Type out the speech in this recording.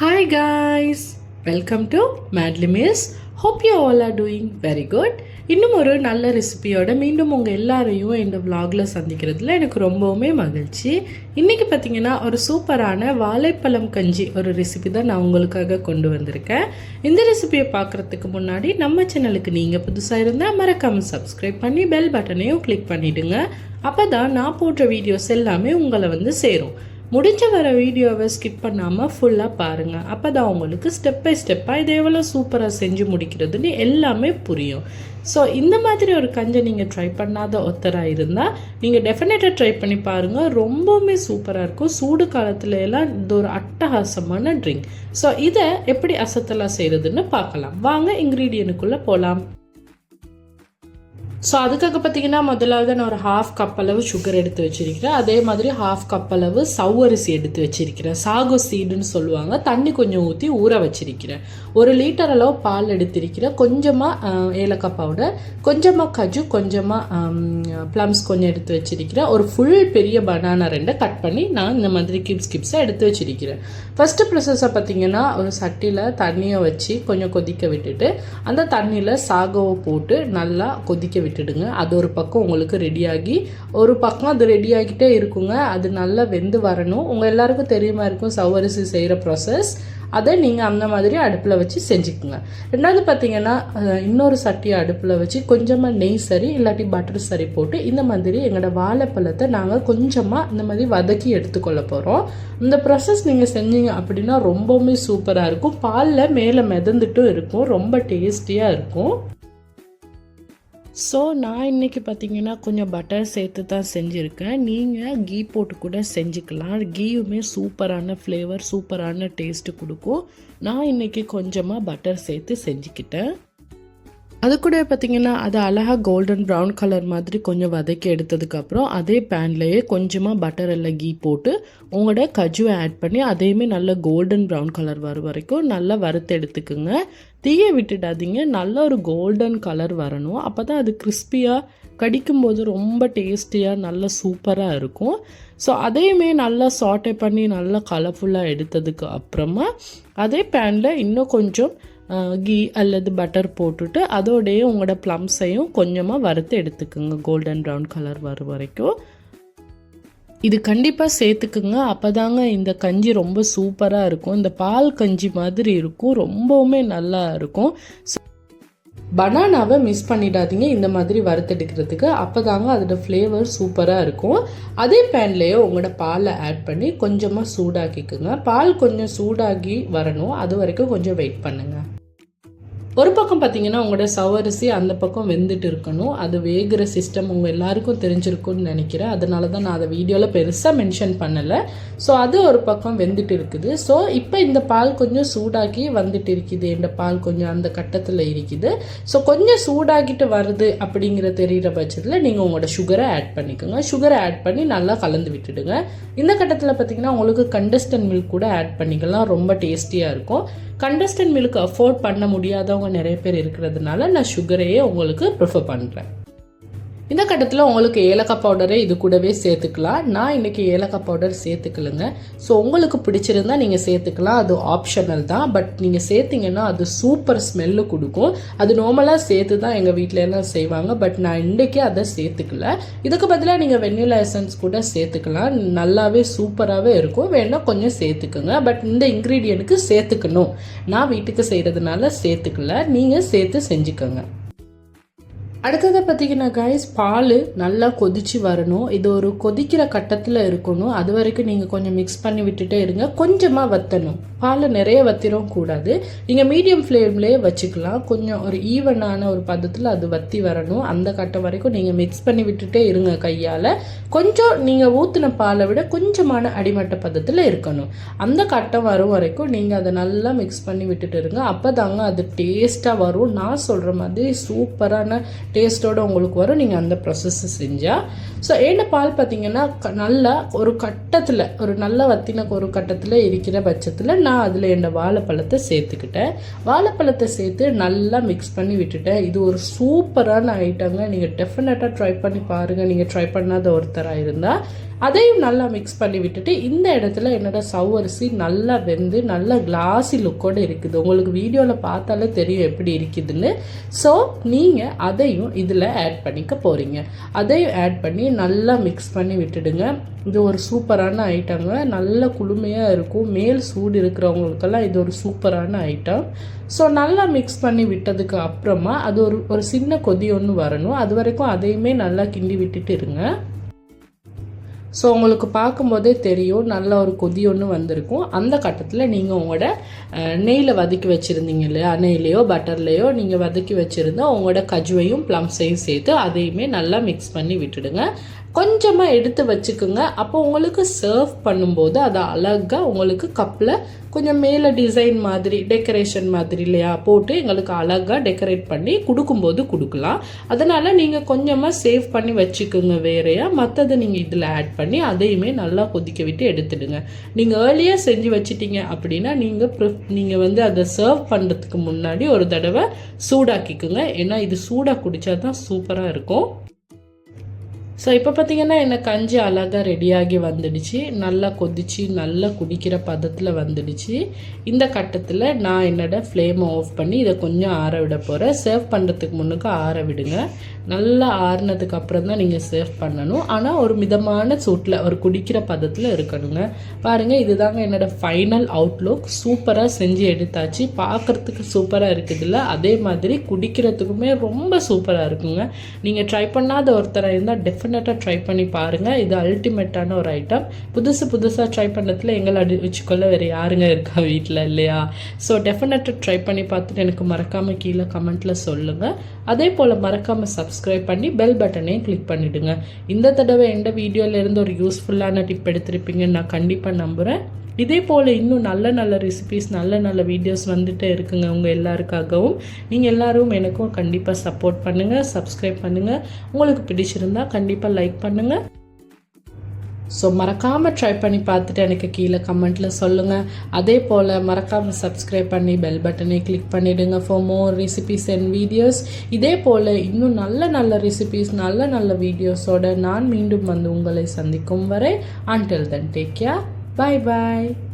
Hi guys, welcome to Madly Miss. Hope you all are doing very good. இன்னும் ஒரு நல்ல ரெசிபியோட மீண்டும் உங்கள் எல்லாரையும் இந்த vlogல சந்திக்கிறதுல எனக்கு ரொம்பவுமே மகிழ்ச்சி. இன்றைக்கி பார்த்திங்கன்னா ஒரு சூப்பரான வாழைப்பழம் கஞ்சி ஒரு ரெசிபி தான் நான் உங்களுக்காக கொண்டு வந்திருக்கேன். இந்த ரெசிபியை பார்க்குறதுக்கு முன்னாடி நம்ம சேனலுக்கு நீங்கள் புதுசாக இருந்தால் மறக்காமல் சப்ஸ்கிரைப் பண்ணி பெல் பட்டனையும் கிளிக் பண்ணிவிடுங்க. அப்போ தான் நான் போடுற வீடியோஸ் எல்லாமே உங்களை சேரும். முடிஞ்ச வர வீடியோவை ஸ்கிப் பண்ணாமல் ஃபுல்லாக பாருங்கள். அப்போ தான் உங்களுக்கு ஸ்டெப் பை ஸ்டெப்பாக இதை எவ்வளோ சூப்பராக செஞ்சு முடிக்கிறதுன்னு எல்லாமே புரியும். ஸோ இந்த மாதிரி ஒரு கஞ்சை நீங்கள் ட்ரை பண்ணாத ஒருத்தராக இருந்தால் நீங்கள் டெஃபினட்டாக ட்ரை பண்ணி பாருங்கள். ரொம்பவுமே சூப்பராக இருக்கும். சூடு காலத்துல எல்லாம் இது ஒரு அட்டகாசமான ட்ரிங்க். ஸோ இதை எப்படி அசத்தலாக செய்கிறதுன்னு பார்க்கலாம். வாங்க இன்க்ரீடியனுக்குள்ளே போகலாம். ஸோ அதுக்காக பார்த்திங்கன்னா முதலாவது நான் ஒரு 1/2 கப் அளவு சுகர் எடுத்து வச்சுருக்கிறேன். அதே மாதிரி 1/2 கப் அளவு சவ்வரிசி எடுத்து வச்சுருக்கிறேன். சாகோ சீடுன்னு சொல்லுவாங்க. தண்ணி கொஞ்சம் ஊற்றி ஊற வச்சிருக்கிறேன். 1 லிட்டர் அளவு பால் எடுத்திருக்கிறேன். கொஞ்சமாக ஏலக்காய் பவுடர், கொஞ்சமாக கஜு, கொஞ்சமாக ப்ளம்ஸ் கொஞ்சம் எடுத்து வச்சிருக்கிறேன். ஒரு ஃபுல் பெரிய பனானா 2 கட் பண்ணி நான் இந்த மாதிரி கிப்ஸாக எடுத்து வச்சிருக்கிறேன். ஃபஸ்ட்டு ப்ராசஸை பார்த்திங்கன்னா ஒரு சட்டியில் தண்ணியை வச்சு கொஞ்சம் கொதிக்க விட்டுட்டு அந்த தண்ணியில் சாகோவை போட்டு நல்லா கொதிக்க விட்டுடுங்க. அது ஒரு பக்கம் உங்களுக்கு ரெடியாகி ஒரு பக்கம் அது ரெடியாகிட்டே இருக்குங்க. அது நல்லா வெந்து வரணும். உங்கள் எல்லாருக்கும் தெரியுமா இருக்கும் சவ்வரிசி செய்கிற ப்ராசஸ். அதை நீங்கள் அந்த மாதிரி அடுப்பில் வச்சு செஞ்சுக்குங்க. ரெண்டாவது பார்த்திங்கன்னா இன்னொரு சட்டியை அடுப்பில் வச்சு கொஞ்சமாக நெய் சரி இல்லாட்டி பட்டர் சரி போட்டு இந்த மாதிரி எங்களோட வாழைப்பழத்தை நாங்கள் கொஞ்சமாக இந்த மாதிரி வதக்கி எடுத்துக்கொள்ள போகிறோம். இந்த ப்ராசஸ் நீங்கள் செஞ்சீங்க அப்படின்னா ரொம்பவுமே சூப்பராக இருக்கும். பாலில் மேலே மிதந்துட்டும் இருக்கும். ரொம்ப டேஸ்டியாக இருக்கும். ஸோ நான் இன்றைக்கி பார்த்திங்கன்னா கொஞ்சம் பட்டர் சேர்த்து தான் செஞ்சுருக்கேன். நீங்கள் கீ போட்டு கூட செஞ்சுக்கலாம். கீயுமே சூப்பரான ஃப்ளேவர், சூப்பரான டேஸ்ட்டு கொடுக்கும். நான் இன்றைக்கி கொஞ்சமாக பட்டர் சேர்த்து செஞ்சுக்கிட்டேன். அது கூட பார்த்திங்கன்னா அது அழகாக கோல்டன் ப்ரௌன் கலர் மாதிரி கொஞ்சம் வதக்கி எடுத்ததுக்கப்புறம் அதே பேன்லேயே கொஞ்சமாக பட்டர் எல்லாம் கீ போட்டு உங்களோட கஜுவை ஆட் பண்ணி அதையுமே நல்ல கோல்டன் ப்ரௌன் கலர் வர வரைக்கும் நல்லா வறுத்து எடுத்துக்குங்க. தீயை விட்டுடாதீங்க. நல்ல ஒரு கோல்டன் கலர் வரணும். அப்போ தான் அது கிறிஸ்பியாக கடிக்கும்போது ரொம்ப டேஸ்டியாக நல்ல சூப்பராக இருக்கும். ஸோ அதையுமே நல்லா சாட்டே பண்ணி நல்லா கலர்ஃபுல்லாக எடுத்ததுக்கு அப்புறமா அதே பேனில் இன்னும் கொஞ்சம் கீ அல்லது பட்டர் போட்டுட்டு அதோடையே உங்களோட ப்ளம்ஸையும் கொஞ்சமாக வறுத்து எடுத்துக்குங்க கோல்டன் ப்ரௌன் கலர் வர வரைக்கும். இது கண்டிப்பாக சேர்த்துக்குங்க. அப்போ தாங்க இந்த கஞ்சி ரொம்ப சூப்பராக இருக்கும். இந்த பால் கஞ்சி மாதிரி இருக்கும். ரொம்பவுமே நல்லா இருக்கும். பனானாவை மிஸ் பண்ணிடாதீங்க இந்த மாதிரி வறுத்தெடுக்கிறதுக்கு. அப்போ தாங்க அதோட ஃப்ளேவர் சூப்பராக இருக்கும். அதே பேன்லேயே உங்களோட பாலை ஆட் பண்ணி கொஞ்சமாக சூடாக்கிக்குங்க. பால் கொஞ்சம் சூடாகி வரணும். அது வரைக்கும் கொஞ்சம் வெயிட் பண்ணுங்கள். ஒரு பக்கம் பார்த்திங்கன்னா உங்களோட சவ்வரிசி அந்த பக்கம் வெந்துட்டு இருக்கணும். அது வேகிற சிஸ்டம் உங்கள் எல்லாருக்கும் தெரிஞ்சிருக்கும்னு நினைக்கிறேன். அதனால தான் நான் அதை வீடியோவில் பெருசாக மென்ஷன் பண்ணலை. ஸோ அது ஒரு பக்கம் வெந்துட்டு இருக்குது. ஸோ இப்போ இந்த பால் கொஞ்சம் சூடாகி வந்துட்டு இருக்குது. இந்த பால் கொஞ்சம் அந்த கட்டத்தில் இருக்குது. ஸோ கொஞ்சம் சூடாகிட்டு வருது அப்படிங்கிற தெரிகிற பட்சத்தில் நீங்கள் உங்களோட சுகரை ஆட் பண்ணிக்கோங்க. சுகரை ஆட் பண்ணி நல்லா கலந்து விட்டுடுங்க. இந்த கட்டத்தில் பார்த்திங்கன்னா உங்களுக்கு கண்டஸ்டன்ட் மில்க் கூட ஆட் பண்ணிக்கலாம். ரொம்ப டேஸ்டியாக இருக்கும். கண்டஸ்டன்ட் மில்க் அஃபோர்ட் பண்ண முடியாதவங்க நிறைய பேர் இருக்கிறதுனால நான் சுகரையே உங்களுக்கு ப்ரிஃபர் பண்ணுறேன். இந்த கட்டத்தில் உங்களுக்கு ஏலக்காய் பவுடரை இது கூடவே சேர்த்துக்கலாம். நான் இன்றைக்கி ஏலக்காய் பவுடர் சேர்த்துக்கலுங்க. ஸோ உங்களுக்கு பிடிச்சிருந்தா நீங்கள் சேர்த்துக்கலாம். அது ஆப்ஷனல் தான். பட் நீங்கள் சேர்த்திங்கன்னா அது சூப்பர் ஸ்மெல்லு கொடுக்கும். அது நார்மலாக சேர்த்து தான் எங்கள் வீட்டில எல்லாம் செய்வாங்க. பட் நான் இன்றைக்கி அதை சேர்த்துக்கல. இதுக்கு பதிலாக நீங்கள் வெண்ணிலா எசன்ஸ் கூட சேர்த்துக்கலாம். நல்லாவே சூப்பராகவே இருக்கும். வேணால் கொஞ்சம் சேர்த்துக்குங்க. பட் இந்த இன்க்ரீடியன்ட்டுக்கு சேர்த்துக்கணும். நான் வீட்டுக்கு செய்கிறதுனால சேர்த்துக்கல. நீங்கள் சேர்த்து செஞ்சுக்கோங்க. அடுத்ததை பார்த்திங்கன்னா கைஸ் பால் நல்லா கொதித்து வரணும். இது ஒரு கொதிக்கிற கட்டத்தில் இருக்கணும். அது வரைக்கும் நீங்கள் கொஞ்சம் மிக்ஸ் பண்ணி விட்டுட்டே இருங்க. கொஞ்சமாக வற்றணும். பால் நிறைய வத்திரும் கூடாது. நீங்கள் மீடியம் ஃப்ளேம்லேயே வச்சுக்கலாம். கொஞ்சம் ஒரு ஈவனான ஒரு பதத்தில் அது வற்றி வரணும். அந்த கட்டம் வரைக்கும் நீங்கள் மிக்ஸ் பண்ணி விட்டுட்டே இருங்க கையால். கொஞ்சம் நீங்கள் ஊற்றின பாலை விட கொஞ்சமான அடிமட்ட பதத்தில் இருக்கணும். அந்த கட்டம் வரும் வரைக்கும் நீங்கள் அதை நல்லா மிக்ஸ் பண்ணி விட்டுட்டு இருங்க. அப்போ தாங்க அது டேஸ்ட்டாக வரும். நான் சொல்கிற மாதிரி சூப்பரான டேஸ்ட்டோடு உங்களுக்கு வரும் நீங்கள் அந்த ப்ராசஸ்ஸை செஞ்சால். ஸோ என்ன பால் பார்த்திங்கன்னா நல்லா ஒரு கட்டத்தில் ஒரு நல்ல வத்தின ஒரு கட்டத்தில் இருக்கிற பட்சத்தில் நான் அதில் என் வாழைப்பழத்தை சேர்த்துக்கிட்டேன். வாழைப்பழத்தை சேர்த்து நல்லா மிக்ஸ் பண்ணி விட்டுட்டேன். இது ஒரு சூப்பரான ஐட்டங்க. நீங்கள் டெஃபினட்டாக ட்ரை பண்ணி பாருங்கள். நீங்கள் ட்ரை பண்ணாத ஒருத்தராக இருந்தால் அதையும் நல்லா மிக்ஸ் பண்ணி விட்டுட்டு இந்த இடத்துல என்னோடய சவ்வரிசி நல்லா வெந்து நல்லா கிளாஸி லுக்கோடு இருக்குது. உங்களுக்கு வீடியோவில் பார்த்தாலே தெரியும் எப்படி இருக்குதுன்னு. ஸோ நீங்கள் அதையும் இதில் ஆட் பண்ணிக்க போகிறீங்க. அதையும் ஆட் பண்ணி நல்லா மிக்ஸ் பண்ணி விட்டுடுங்க. இது ஒரு சூப்பரான ஐட்டங்க, நல்ல குளுமையாக இருக்கும். மேல் சூடு இருக்கிறவங்களுக்கெல்லாம் இது ஒரு சூப்பரான ஐட்டம். ஸோ நல்லா மிக்ஸ் பண்ணி விட்டதுக்கு அப்புறமா அது ஒரு சின்ன கொதி ஒன்று வரணும். அது வரைக்கும் அதையுமே நல்லா கிண்டி விட்டுட்டு இருங்க. ஸோ உங்களுக்கு பார்க்கும்போதே தெரியும் நல்ல ஒரு கொதி ஒன்று வந்திருக்கும். அந்த கட்டத்தில் நீங்கள் உங்களோட நெய்யில் வதக்கி வச்சுருந்தீங்க இல்லையா, நெய்லையோ பட்டர்லேயோ நீங்கள் வதக்கி வச்சுருந்தா உங்களோட கஜுவையும் ப்ளம்ஸையும் சேர்த்து அதையுமே நல்லா மிக்ஸ் பண்ணி விட்டுடுங்க. கொஞ்சமாக எடுத்து வச்சுக்குங்க. அப்போ உங்களுக்கு சர்வ் பண்ணும்போது அது அழகாக உங்களுக்கு கப்பில் கொஞ்சம் மேலே டிசைன் மாதிரி டெக்கரேஷன் மாதிரி இல்லையா போட்டு எங்களுக்கு அழகாக டெக்கரேட் பண்ணி கொடுக்கும்போது கொடுக்கலாம். அதனால் நீங்கள் கொஞ்சமாக சேவ் பண்ணி வச்சுக்கோங்க வேறையா. மற்றதை நீங்கள் இதில் ஆட் பண்ணி அதையுமே நல்லா கொதிக்க விட்டு எடுத்துடுங்க. நீங்கள் ஏர்லியாக செஞ்சு வச்சிட்டீங்க அப்படின்னா நீங்கள் வந்து அதை சர்வ் பண்ணுறதுக்கு முன்னாடி ஒரு தடவை சூடாக்கிக்குங்க. ஏன்னா இது சூடாக குடித்தா தான் சூப்பராக இருக்கும். ஸோ இப்போ பார்த்திங்கன்னா எனக்கு கஞ்சி அழகாக ரெடியாகி வந்துடுச்சு. நல்லா கொதிச்சு நல்லா குடிக்கிற பதத்தில் வந்துடுச்சு. இந்த கட்டத்தில் நான் என்னோடய ஃப்ளேமை ஆஃப் பண்ணி இதை கொஞ்சம் ஆற விட போகிறேன். சர்வ் பண்ணுறதுக்கு முன்னுக்கு ஆற விடுங்க. நல்லா ஆறுனதுக்கு அப்புறம் தான் நீங்கள் சர்வ் பண்ணணும். ஆனால் ஒரு மிதமான சூட்டில் ஒரு குடிக்கிற பதத்தில் இருக்கணுங்க. பாருங்கள், இதுதாங்க என்னோடய ஃபைனல் அவுட்லுக். சூப்பராக செஞ்சு எடுத்தாச்சு. பார்க்குறதுக்கு சூப்பராக இருக்குதுல்ல, அதே மாதிரி குடிக்கிறதுக்குமே ரொம்ப சூப்பராக இருக்குங்க. நீங்கள் ட்ரை பண்ணாத ஒருத்தராக இருந்தால் டெஃபினட்டாக ட்ரை பண்ணி பாருங்கள். இது அல்டிமேட்டான ஒரு ஐட்டம். புதுசாக ட்ரை பண்ணதில் எங்களை வச்சுக்கொள்ள வேறு யாருங்க இருக்கா வீட்டில் இல்லையா? ஸோ டெஃபினட்டாக ட்ரை பண்ணி பார்த்துட்டு எனக்கு மறக்காமல் கீழே கமெண்ட்டில் சொல்லுங்கள். அதே போல் மறக்காமல் சப்ஸ்கிரைப் பண்ணி பெல் பட்டனையும் கிளிக் பண்ணிவிடுங்க. இந்த தடவை எந்த வீடியோவிலேருந்து ஒரு யூஸ்ஃபுல்லான டிப் எடுத்திருப்பீங்கன்னு நான் கண்டிப்பாக நம்புகிறேன். இதே போல் இன்னும் நல்ல ரெசிபீஸ் நல்ல வீடியோஸ் வந்துட்டு இருக்குங்க உங்கள் எல்லாருக்காகவும். நீங்கள் எல்லோரும் எனக்கும் கண்டிப்பாக சப்போர்ட் பண்ணுங்கள், சப்ஸ்கிரைப் பண்ணுங்கள். உங்களுக்கு பிடிச்சிருந்தா கண்டிப்பாக லைக் பண்ணுங்கள். ஸோ மறக்காமல் ட்ரை பண்ணி பார்த்துட்டு எனக்கு கீழே கமெண்ட்டில் சொல்லுங்கள். அதே போல் மறக்காமல் சப்ஸ்கிரைப் பண்ணி பெல் பட்டனை கிளிக் பண்ணிவிடுங்க for more recipes and videos. இதே போல் இன்னும் நல்ல ரெசிபீஸ் நல்ல வீடியோஸோடு நான் மீண்டும் வந்து உங்களை சந்திக்கும் வரை until then take care. Bye bye.